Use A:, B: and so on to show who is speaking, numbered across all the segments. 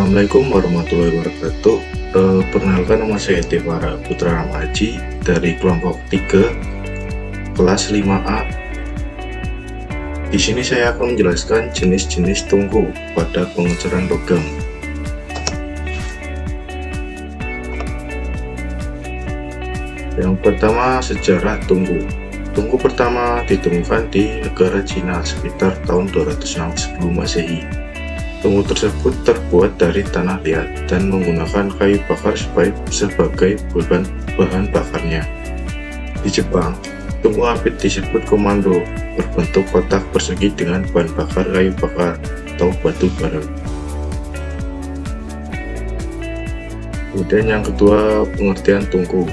A: Assalamualaikum warahmatullahi wabarakatuh. Perkenalkan, nama saya Devara Putra Ramaji dari kelompok 3 kelas 5A. Di sini saya akan menjelaskan jenis-jenis tungku pada pengecoran logam. Yang pertama, sejarah tungku. Tungku pertama ditemukan di negara Cina sekitar tahun 206 sebelum Masehi. Tungku tersebut terbuat dari tanah liat dan menggunakan kayu bakar sebagai bahan bakarnya. Di Jepang, tungku apit disebut komando, berbentuk kotak persegi dengan bahan bakar kayu bakar atau batu bara. Kemudian yang kedua, pengertian tungku.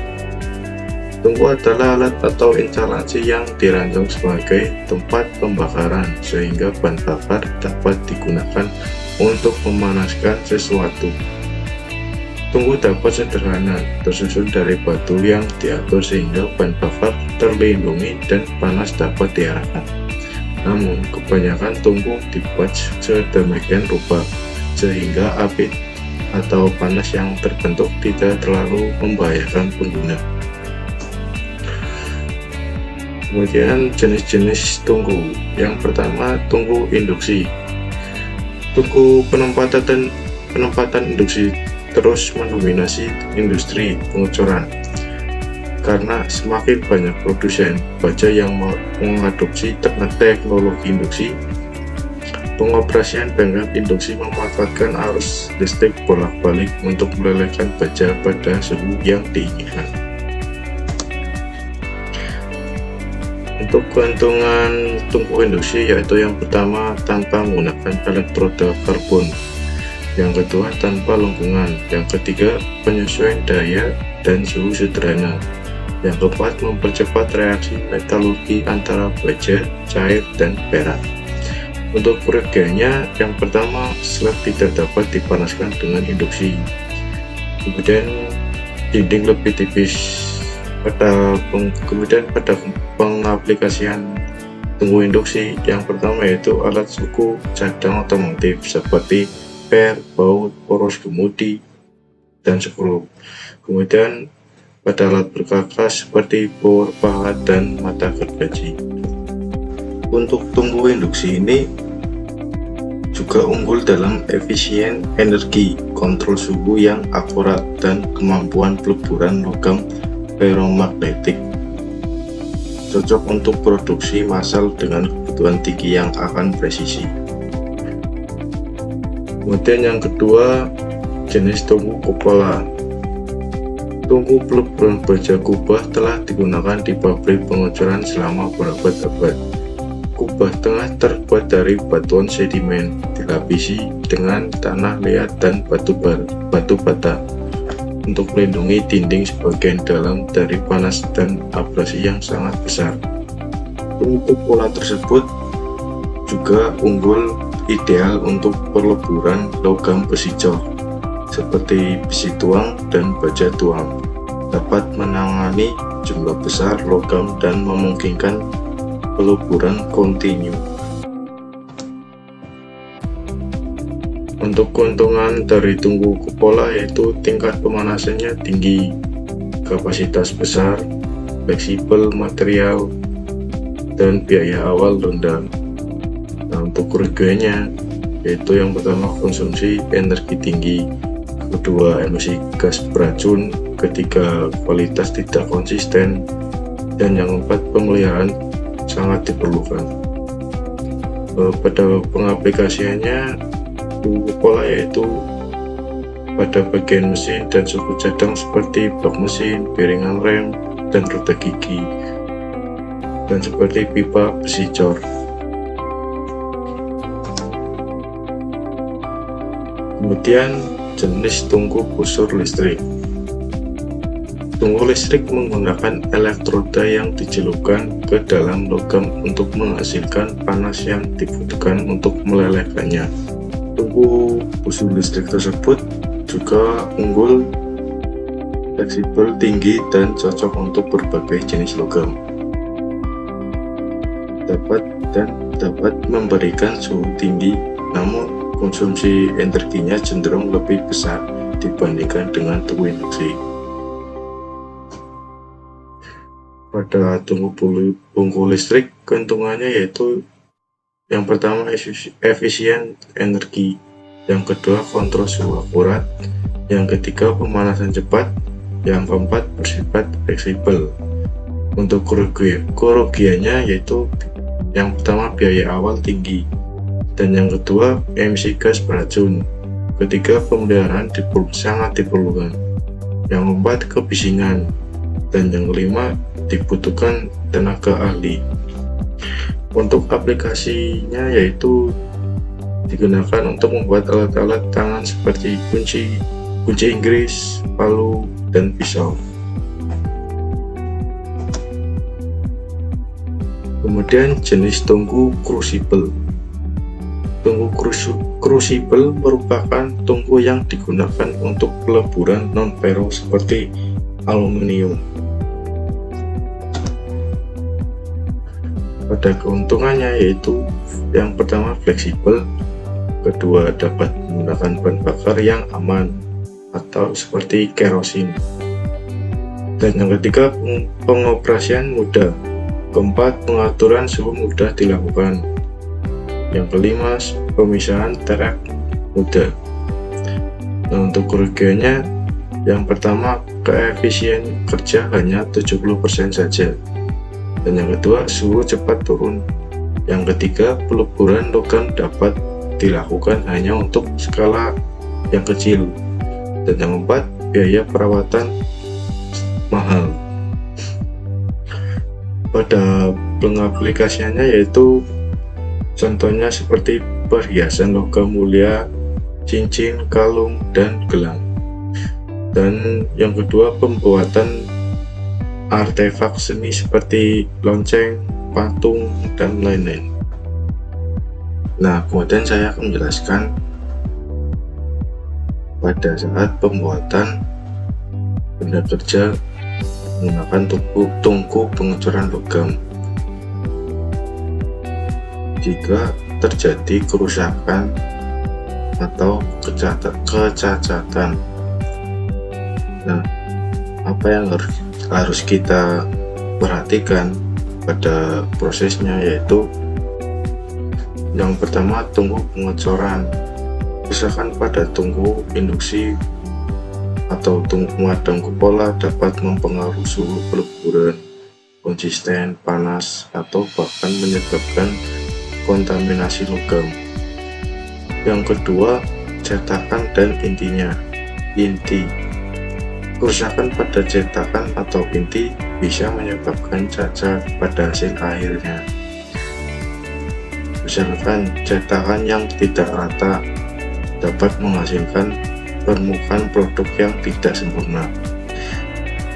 A: Tungku adalah alat atau instalasi yang dirancang sebagai tempat pembakaran sehingga bahan bakar dapat digunakan untuk memanaskan sesuatu. Tungku dapat sederhana, tersusun dari batu yang diatur sehingga bahan bakar terlindungi dan panas dapat diarahkan. Namun, kebanyakan tungku dibuat sedemikian rupa sehingga api atau panas yang terbentuk tidak terlalu membahayakan pengguna. Kemudian jenis-jenis tungku. Yang pertama, tungku induksi. Tungku penempatan induksi terus mendominasi industri pengecoran karena semakin banyak produsen baja yang mengadopsi teknologi induksi. Pengoperasian bengkel induksi memanfaatkan arus listrik bolak-balik untuk melelehkan baja pada suhu yang diinginkan. Untuk keuntungan tungku induksi yaitu yang pertama, tanpa menggunakan elektroda karbon, yang kedua tanpa lengkungan, yang ketiga penyesuaian daya dan suhu sederhana, yang keempat mempercepat reaksi metalurgi antara baja, cair, dan perak. Untuk kerugiannya, yang pertama, slab tidak dapat dipanaskan dengan induksi, kemudian dinding lebih tipis. Kemudian pada pengaplikasian tungku induksi, yang pertama yaitu alat suku cadang otomotif seperti per, baut, poros kemudi, dan skrup. Kemudian pada alat berkakas seperti bor, pahat, dan mata gergaji. Untuk tungku induksi ini juga unggul dalam efisien energi, kontrol suhu yang akurat, dan kemampuan peleburan logam ferromagnetik. Cocok untuk produksi massal dengan kebutuhan tinggi yang akan presisi. Kemudian yang kedua, jenis tungku kupola. Tungku peleburan baja kubah telah digunakan di pabrik pengecoran selama berabad-abad. Kubah tengah terbuat dari batuan sedimen, dilapisi dengan tanah liat dan batu bata untuk melindungi dinding sebagian dalam dari panas dan abrasi yang sangat besar. Untuk pola tersebut juga unggul, ideal untuk peleburan logam besi cor seperti besi tuang dan baja tuang, dapat menangani jumlah besar logam dan memungkinkan peleburan kontinu. Untuk keuntungan dari tungku kupola yaitu tingkat pemanasannya tinggi, kapasitas besar, fleksibel material, dan biaya awal rendah. Nah, untuk kerugiannya yaitu yang pertama, konsumsi energi tinggi, kedua, emisi gas beracun, ketiga, kualitas tidak konsisten, dan yang keempat, pemeliharaan sangat diperlukan. Pada pengaplikasiannya, tungku kupola yaitu pada bagian mesin dan suku cadang seperti blok mesin, piringan rem, dan roda gigi, dan seperti pipa besi cor. Kemudian jenis tungku busur listrik. Tungku listrik menggunakan elektroda yang dicelupkan ke dalam logam untuk menghasilkan panas yang dibutuhkan untuk melelehkannya. Tungku busur listrik tersebut juga unggul, fleksibel, tinggi, dan cocok untuk berbagai jenis logam. Dapat memberikan suhu tinggi, namun konsumsi energinya cenderung lebih besar dibandingkan dengan tungku induksi. Pada tungku listrik, keuntungannya yaitu yang pertama efisien energi, yang kedua kontrol suhu akurat, yang ketiga pemanasan cepat, yang keempat bersifat fleksibel. Untuk kerugiannya yaitu yang pertama biaya awal tinggi, dan yang kedua emisi gas beracun, ketiga pemeliharaan sangat diperlukan, yang keempat kebisingan, dan yang kelima dibutuhkan tenaga ahli. Untuk aplikasinya yaitu digunakan untuk membuat alat-alat tangan seperti kunci Inggris, palu, dan pisau. Kemudian jenis tungku crucible. Tungku crucible merupakan tungku yang digunakan untuk peleburan non-ferro seperti aluminium. Pada keuntungannya yaitu yang pertama fleksibel, kedua dapat menggunakan bahan bakar yang aman atau seperti kerosin, dan yang ketiga pengoperasian mudah, keempat pengaturan suhu mudah dilakukan, yang kelima pemisahan terak mudah. Nah, untuk kerugiannya yang pertama keefisien kerja hanya 70% saja, dan yang kedua suhu cepat turun, yang ketiga peleburan logam dapat dilakukan hanya untuk skala yang kecil, dan yang keempat biaya perawatan mahal. Pada pengaplikasiannya yaitu contohnya seperti perhiasan logam mulia, cincin, kalung, dan gelang, dan yang kedua pembuatan artefak seni seperti lonceng, patung, dan lain-lain. Nah, kemudian saya akan menjelaskan pada saat pembuatan benda kerja menggunakan tungku pengecoran logam. Jika terjadi kerusakan atau kecacatan, nah, apa yang harus kita perhatikan pada prosesnya yaitu yang pertama tungku pengecoran. Kerusakan pada tungku induksi atau tungku madam kupola dapat mempengaruhi suhu peleburan, konsisten, panas, atau bahkan menyebabkan kontaminasi logam. Yang kedua cetakan dan inti. Kerusakan pada cetakan atau inti bisa menyebabkan cacat pada hasil akhirnya. Misalkan cetakan yang tidak rata dapat menghasilkan permukaan produk yang tidak sempurna.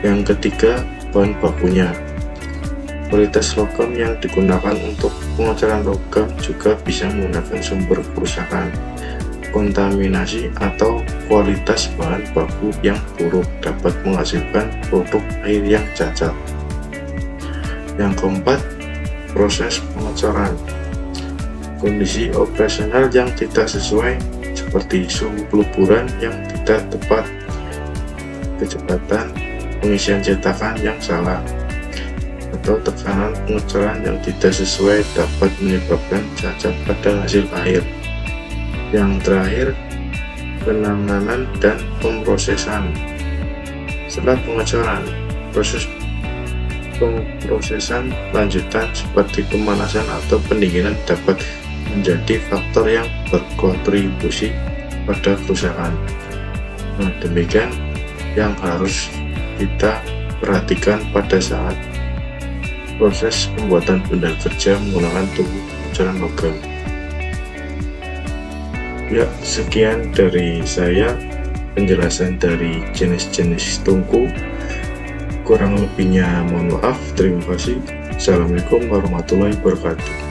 A: Yang ketiga, bahan bakunya. Kualitas logam yang digunakan untuk pengecoran logam juga bisa menggunakan sumber kerusakan. Kontaminasi atau kualitas bahan baku yang buruk dapat menghasilkan produk air yang cacat. Yang keempat, proses pengecoran. Kondisi operasional yang tidak sesuai seperti suhu peleburan yang tidak tepat, kecepatan pengisian cetakan yang salah, atau tekanan pengecoran yang tidak sesuai dapat menyebabkan cacat pada hasil akhir. Yang terakhir, penanganan dan pemrosesan. Setelah pengecoran, proses pemrosesan lanjutan seperti pemanasan atau pendinginan dapat menjadi faktor yang berkontribusi pada kerusakan. Nah, demikian yang harus kita perhatikan pada saat proses pembuatan benda kerja menggunakan tungku pengecoran logam. Ya, sekian dari saya penjelasan dari jenis-jenis tungku. Kurang lebihnya mohon maaf. Terima kasih. Assalamualaikum warahmatullahi wabarakatuh.